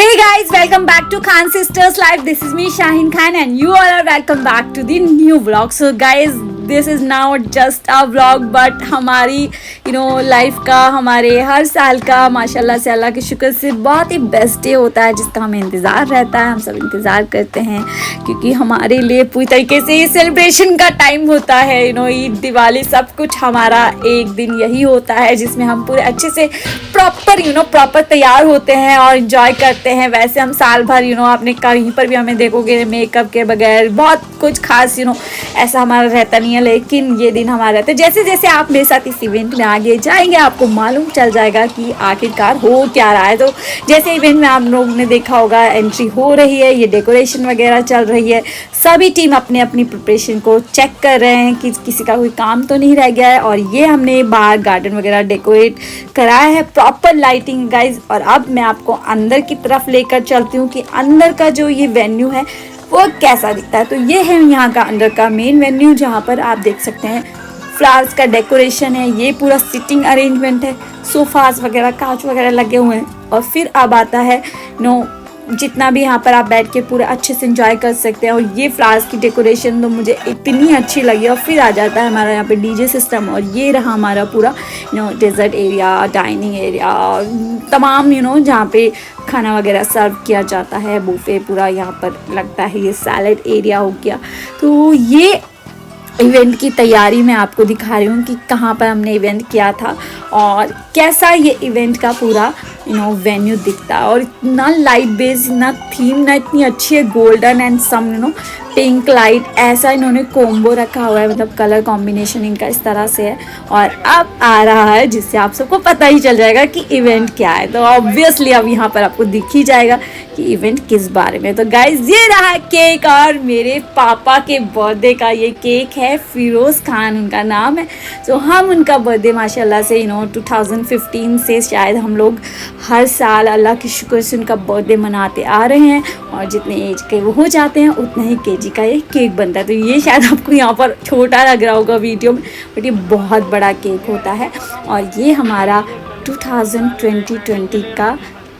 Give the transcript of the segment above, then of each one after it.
Hey guys, welcome back to Khan Sisters Live. This is me Shaheen Khan and you all are welcome back to the new vlog. So guys, this is now just a vlog but हमारी life का, हमारे हर साल का माशाल्लाह से अल्लाह के शुक्र से बहुत ही बेस्ट डे होता है जिसका हमें इंतज़ार रहता है। हम सब इंतज़ार करते हैं क्योंकि हमारे लिए पूरी तरीके से ये सेलिब्रेशन का टाइम होता है। ईद, दिवाली, सब कुछ हमारा एक दिन यही होता है जिसमें हम पूरे अच्छे से प्रॉपर तैयार होते हैं और इंजॉय करते हैं। वैसे हम साल भर आपने कहीं पर भी हमें देखोगे मेकअप के बगैर बहुत कुछ खास ऐसा हमारा रहता नहीं है, लेकिन ये दिन हमारा रहता है। जैसे जैसे आप मेरे साथ इस इवेंट में आगे जाएंगे आपको मालूम चल जाएगा कि आखिरकार हो क्या रहा है। तो जैसे इवेंट में आप लोगों ने देखा होगा एंट्री हो रही है, ये डेकोरेशन वगैरह चल रही है, सभी टीम अपने अपनी प्रिपरेशन को चेक कर रहे हैं कि किसी का कोई काम तो नहीं रह गया है। और ये हमने बाहर गार्डन वगैरह डेकोरेट कराया है, प्रॉपर लाइटिंग गाइज। और अब मैं आपको अंदर की तरफ लेकर चलती हूँ कि अंदर का जो ये वेन्यू है वो कैसा दिखता है। तो ये है यहाँ का अंदर का मेन वेन्यू जहाँ पर आप देख सकते हैं फ्लावर्स का डेकोरेशन है, ये पूरा सिटिंग अरेंजमेंट है, सोफास वगैरह, कांच वगैरह लगे हुए हैं। और फिर अब आता है जितना भी यहाँ पर आप बैठ के पूरा अच्छे से एंजॉय कर सकते हैं। और ये फ्लावर्स की डेकोरेशन तो मुझे इतनी अच्छी लगी। और फिर आ जाता है हमारा यहाँ पे डीजे सिस्टम और ये रहा हमारा पूरा डेजर्ट एरिया, डाइनिंग एरिया, तमाम जहाँ पे खाना वगैरह सर्व किया जाता है, बुफे पूरा यहाँ पर लगता है। ये सैलेड एरिया हो गया। तो ये इवेंट की तैयारी मैं आपको दिखा रही हूँ कि कहाँ पर हमने इवेंट किया था और कैसा ये इवेंट का पूरा वेन्यू दिखता है। और इतना लाइट बेस, इतना थीम ना इतनी अच्छी है, golden and some pink light, ऐसा इन्होंने कॉम्बो रखा हुआ है, मतलब कलर कॉम्बिनेशन इनका इस तरह से है। और अब आ रहा है जिससे आप सबको पता ही चल जाएगा कि इवेंट क्या है। तो ऑब्वियसली अब यहाँ पर आपको दिख ही जाएगा कि इवेंट किस बारे में। तो गाइज ये रहा केक और मेरे पापा के बर्थडे का ये केक है, फिरोज़ खान उनका नाम है। तो हम उनका बर्थडे माशाल्लाह से 2015 से शायद हम लोग हर साल अल्लाह के शुक्र से उनका बर्थडे मनाते आ रहे हैं। और जितने एज के वो हो जाते हैं उतना ही केजी का ये केक बनता है। तो ये शायद आपको यहाँ पर छोटा लग रहा होगा वीडियो में, बट ये बहुत बड़ा केक होता है। और ये हमारा 2020 का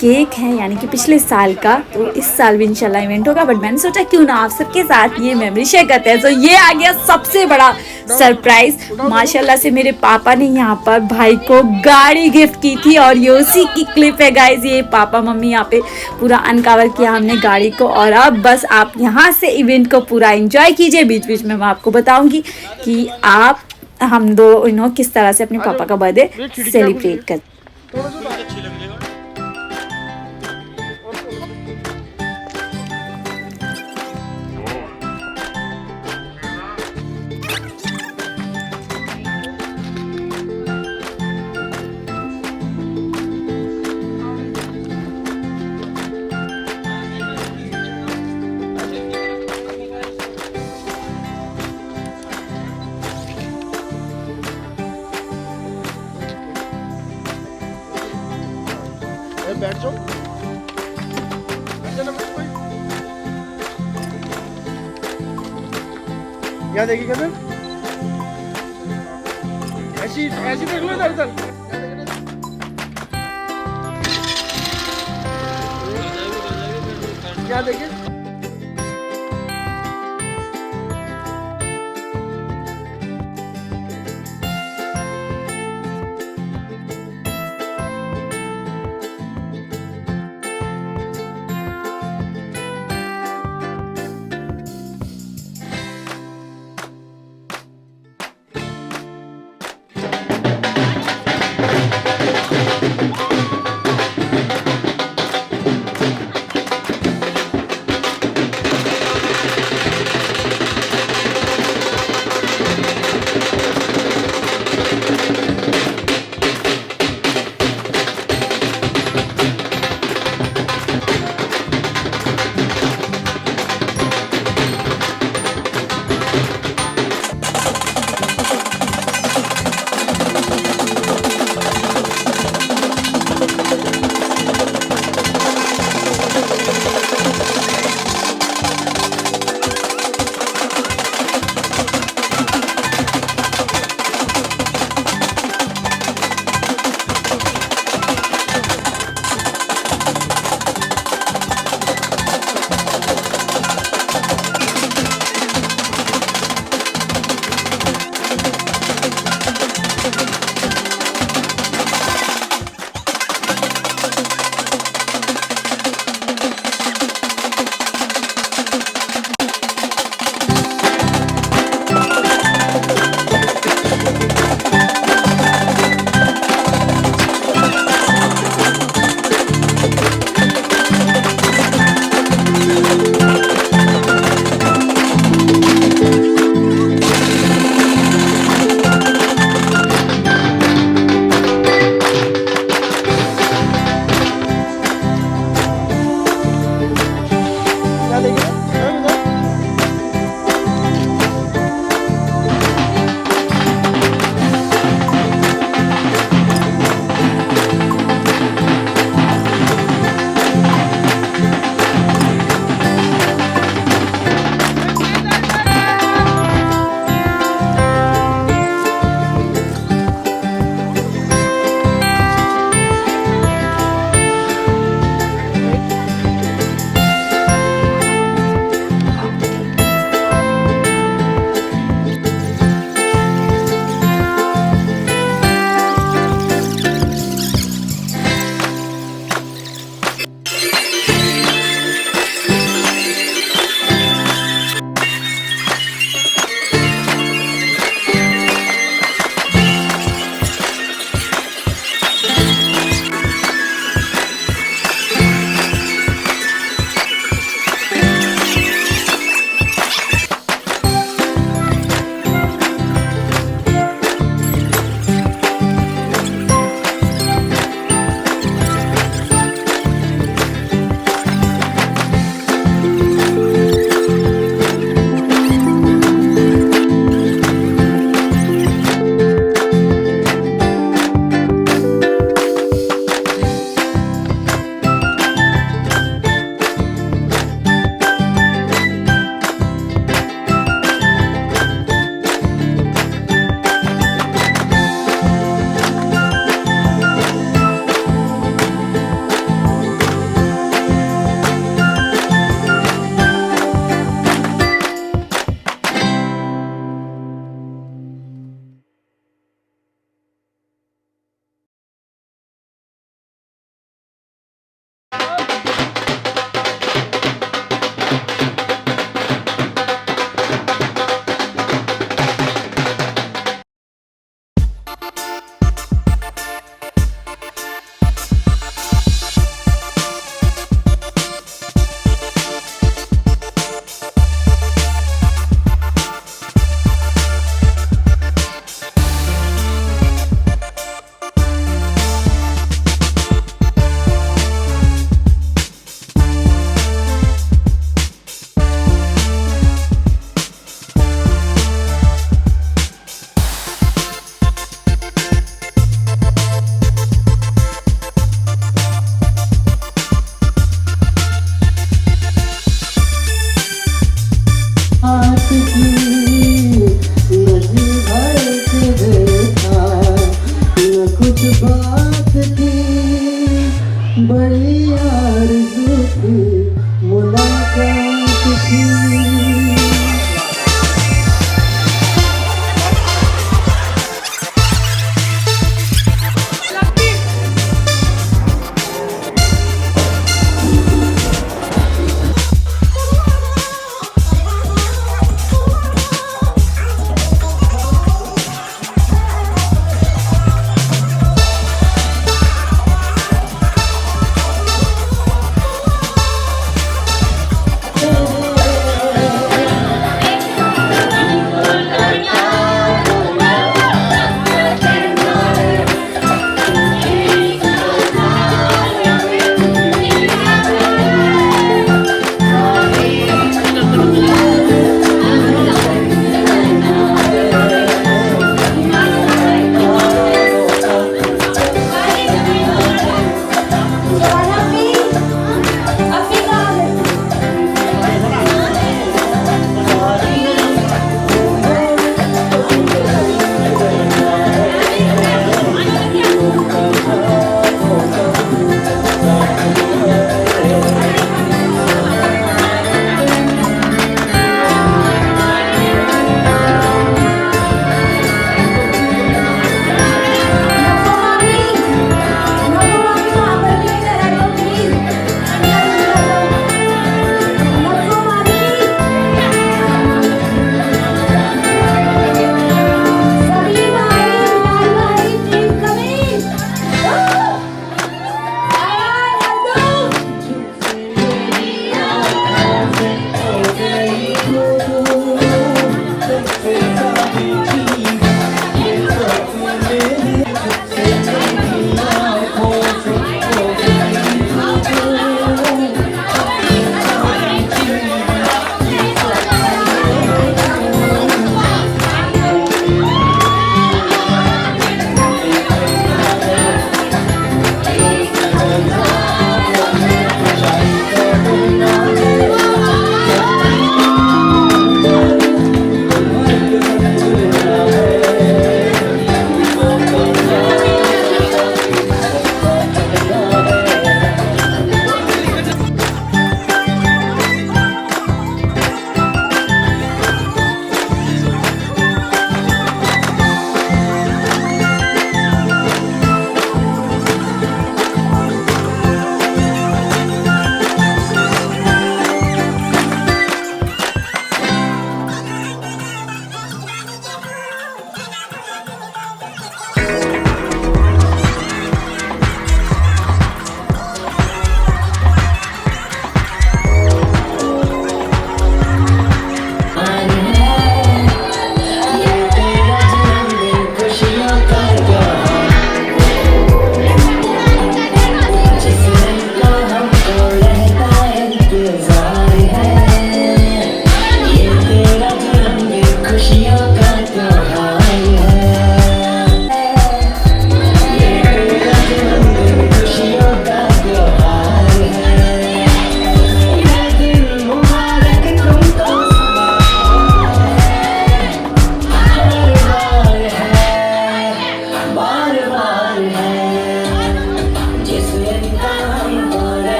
केक है, यानी कि पिछले साल का। तो इस साल भी इंशाल्लाह इवेंट होगा, बट मैंने सोचा क्यों ना आप सबके साथ ये मेमोरी शेयर करते हैं। तो ये आ गया सबसे बड़ा सरप्राइज। माशाल्लाह से मेरे पापा ने यहाँ पर भाई को गाड़ी गिफ्ट की थी और ये उसी की क्लिप है गाइज। ये पापा मम्मी यहाँ पे पूरा अनकवर किया हमने गाड़ी को। और अब बस आप यहाँ से इवेंट को पूरा एंजॉय कीजिए। बीच बीच में मैं आपको बताऊंगी कि हम दो किस तरह से अपने पापा का बर्थडे सेलिब्रेट करते। बैठ जाओ, क्या देखी कदर ऐसी ऐसी देख लो इधर इधर क्या देखे। बड़ी आरज़ू थी मुलाकात थी।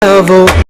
वो